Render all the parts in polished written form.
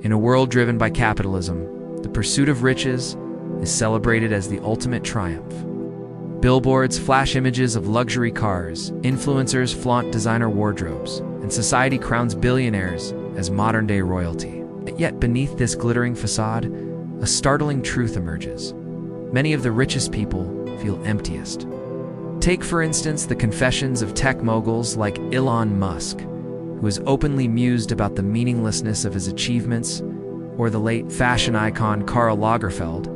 In a world driven by capitalism, the pursuit of riches is celebrated as the ultimate triumph. Billboards flash images of luxury cars, influencers flaunt designer wardrobes, and society crowns billionaires as modern-day royalty. Yet beneath this glittering facade, a startling truth emerges. Many of the richest people feel emptiest. Take, for instance, the confessions of tech moguls like Elon Musk, who has openly mused about the meaninglessness of his achievements, or the late fashion icon Karl Lagerfeld,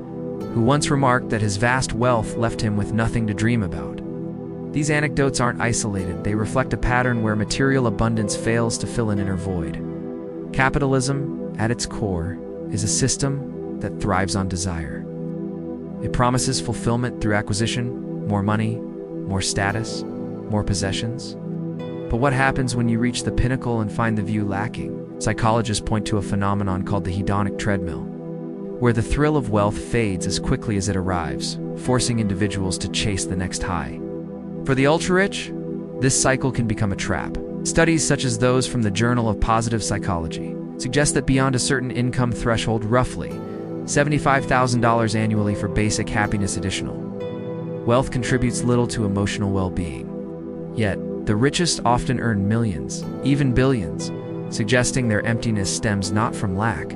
who once remarked that his vast wealth left him with nothing to dream about. These anecdotes aren't isolated, they reflect a pattern where material abundance fails to fill an inner void. Capitalism, at its core, is a system that thrives on desire. It promises fulfillment through acquisition, more money, more status, more possessions. But what happens when you reach the pinnacle and find the view lacking? Psychologists point to a phenomenon called the hedonic treadmill, where the thrill of wealth fades as quickly as it arrives, forcing individuals to chase the next high. For the ultra-rich, this cycle can become a trap. Studies such as those from the Journal of Positive Psychology suggest that beyond a certain income threshold, roughly $75,000 annually for basic happiness additional, wealth contributes little to emotional well-being. Yet, the richest often earn millions, even billions, suggesting their emptiness stems not from lack,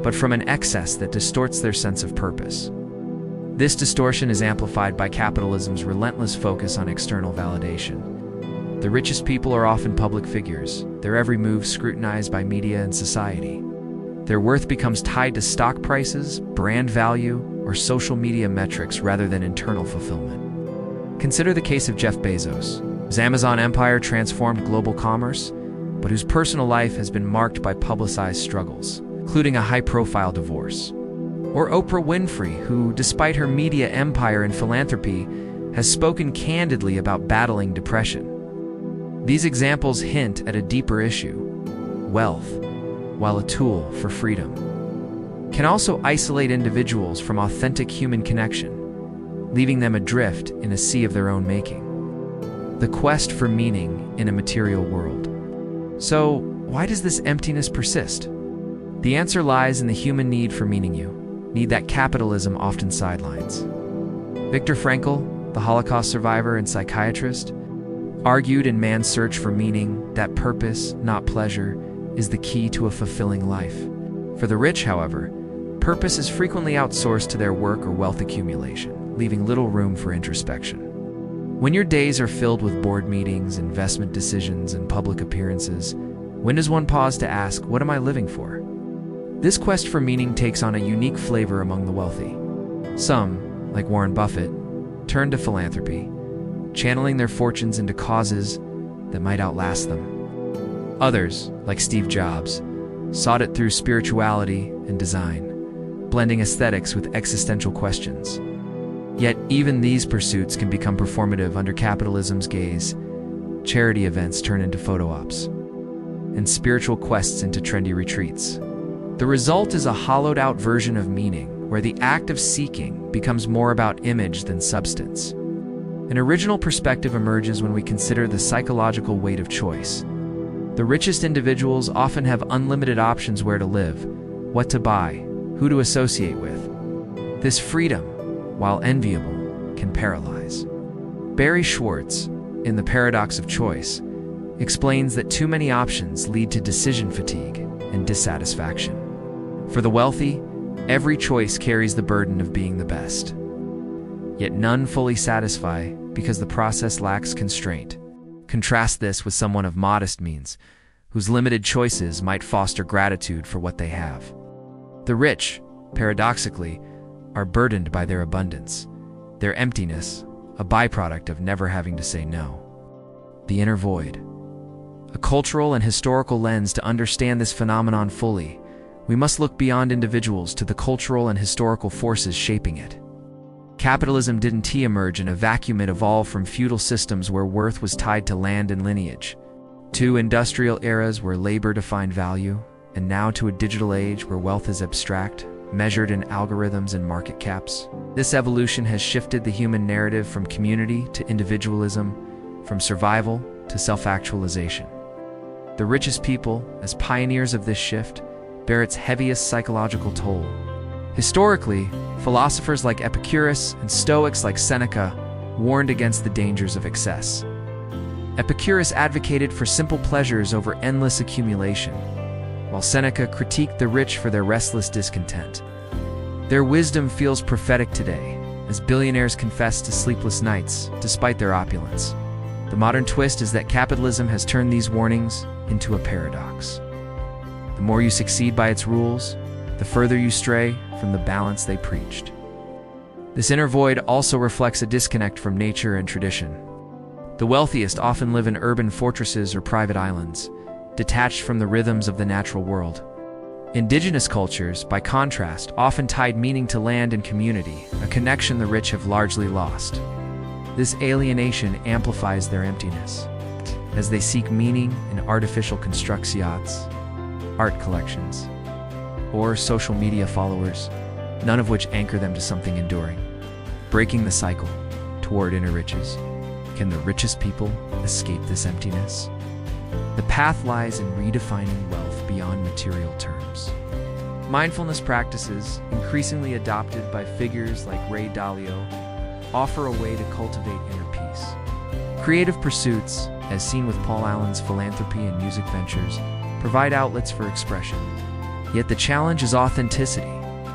but from an excess that distorts their sense of purpose. This distortion is amplified by capitalism's relentless focus on external validation. The richest people are often public figures, their every move scrutinized by media and society. Their worth becomes tied to stock prices, brand value, or social media metrics rather than internal fulfillment. Consider the case of Jeff Bezos, whose Amazon empire transformed global commerce, but whose personal life has been marked by publicized struggles, including a high-profile divorce. Or Oprah Winfrey, who, despite her media empire and philanthropy, has spoken candidly about battling depression. These examples hint at a deeper issue. Wealth, while a tool for freedom, can also isolate individuals from authentic human connection, leaving them adrift in a sea of their own making. The quest for meaning in a material world. So, why does this emptiness persist? The answer lies in the human need for meaning, need that capitalism often sidelines. Viktor Frankl, the Holocaust survivor and psychiatrist, argued in Man's Search for Meaning that purpose, not pleasure, is the key to a fulfilling life. For the rich, however, purpose is frequently outsourced to their work or wealth accumulation, leaving little room for introspection. When your days are filled with board meetings, investment decisions, and public appearances, when does one pause to ask, what am I living for? This quest for meaning takes on a unique flavor among the wealthy. Some, like Warren Buffett, turn to philanthropy, channeling their fortunes into causes that might outlast them. Others, like Steve Jobs, sought it through spirituality and design, blending aesthetics with existential questions. Yet even these pursuits can become performative under capitalism's gaze. Charity events turn into photo ops, and spiritual quests into trendy retreats. The result is a hollowed-out version of meaning, where the act of seeking becomes more about image than substance. An original perspective emerges when we consider the psychological weight of choice. The richest individuals often have unlimited options where to live, what to buy, who to associate with. This freedom, while enviable, can paralyze. Barry Schwartz, in The Paradox of Choice, explains that too many options lead to decision fatigue and dissatisfaction. For the wealthy, every choice carries the burden of being the best. Yet none fully satisfy because the process lacks constraint. Contrast this with someone of modest means, whose limited choices might foster gratitude for what they have. The rich, paradoxically, are burdened by their abundance, their emptiness, a byproduct of never having to say no. The inner void. A cultural and historical lens to understand this phenomenon fully, we must look beyond individuals to the cultural and historical forces shaping it. Capitalism didn't emerge in a vacuum. It evolved from feudal systems where worth was tied to land and lineage, to industrial eras where labor defined value, and now to a digital age where wealth is abstract, measured in algorithms and market caps. This evolution has shifted the human narrative from community to individualism, from survival to self-actualization. The richest people, as pioneers of this shift, bear its heaviest psychological toll. Historically, philosophers like Epicurus and Stoics like Seneca warned against the dangers of excess. Epicurus advocated for simple pleasures over endless accumulation, while Seneca critiqued the rich for their restless discontent. Their wisdom feels prophetic today, as billionaires confess to sleepless nights despite their opulence. The modern twist is that capitalism has turned these warnings into a paradox. The more you succeed by its rules, the further you stray from the balance they preached. This inner void also reflects a disconnect from nature and tradition. The wealthiest often live in urban fortresses or private islands, detached from the rhythms of the natural world. Indigenous cultures, by contrast, often tied meaning to land and community, a connection the rich have largely lost. This alienation amplifies their emptiness, as they seek meaning in artificial constructions, art collections, or social media followers, none of which anchor them to something enduring. Breaking the cycle toward inner riches. Can the richest people escape this emptiness? The path lies in redefining wealth beyond material terms. Mindfulness practices, increasingly adopted by figures like Ray Dalio, offer a way to cultivate inner peace. Creative pursuits, as seen with Paul Allen's philanthropy and music ventures, provide outlets for expression. Yet the challenge is authenticity.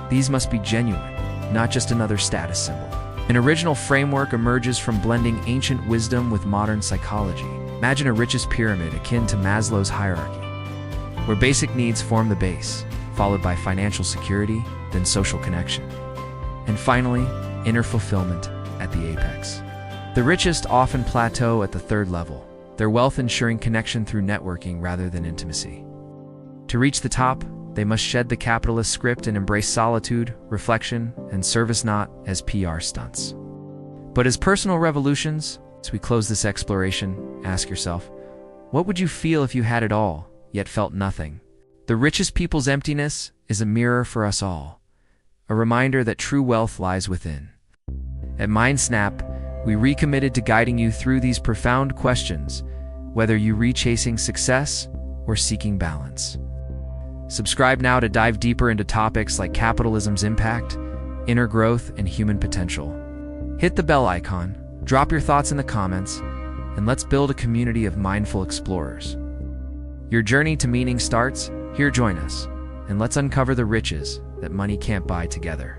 These must be genuine, not just another status symbol. An original framework emerges from blending ancient wisdom with modern psychology. Imagine a richest pyramid akin to Maslow's hierarchy, where basic needs form the base, followed by financial security, then social connection, and finally, inner fulfillment at the apex. The richest often plateau at the third level, their wealth ensuring connection through networking rather than intimacy. To reach the top, they must shed the capitalist script and embrace solitude, reflection, and service, not as PR stunts, but as personal revolutions. As we close this exploration, ask yourself, what would you feel if you had it all, yet felt nothing? The richest people's emptiness is a mirror for us all, a reminder that true wealth lies within. At MindSnap, we recommitted to guiding you through these profound questions, whether you rechasing success or seeking balance. Subscribe now to dive deeper into topics like capitalism's impact, inner growth, and human potential. Hit the bell icon, drop your thoughts in the comments, and let's build a community of mindful explorers. Your journey to meaning starts here. Join us, and let's uncover the riches that money can't buy together.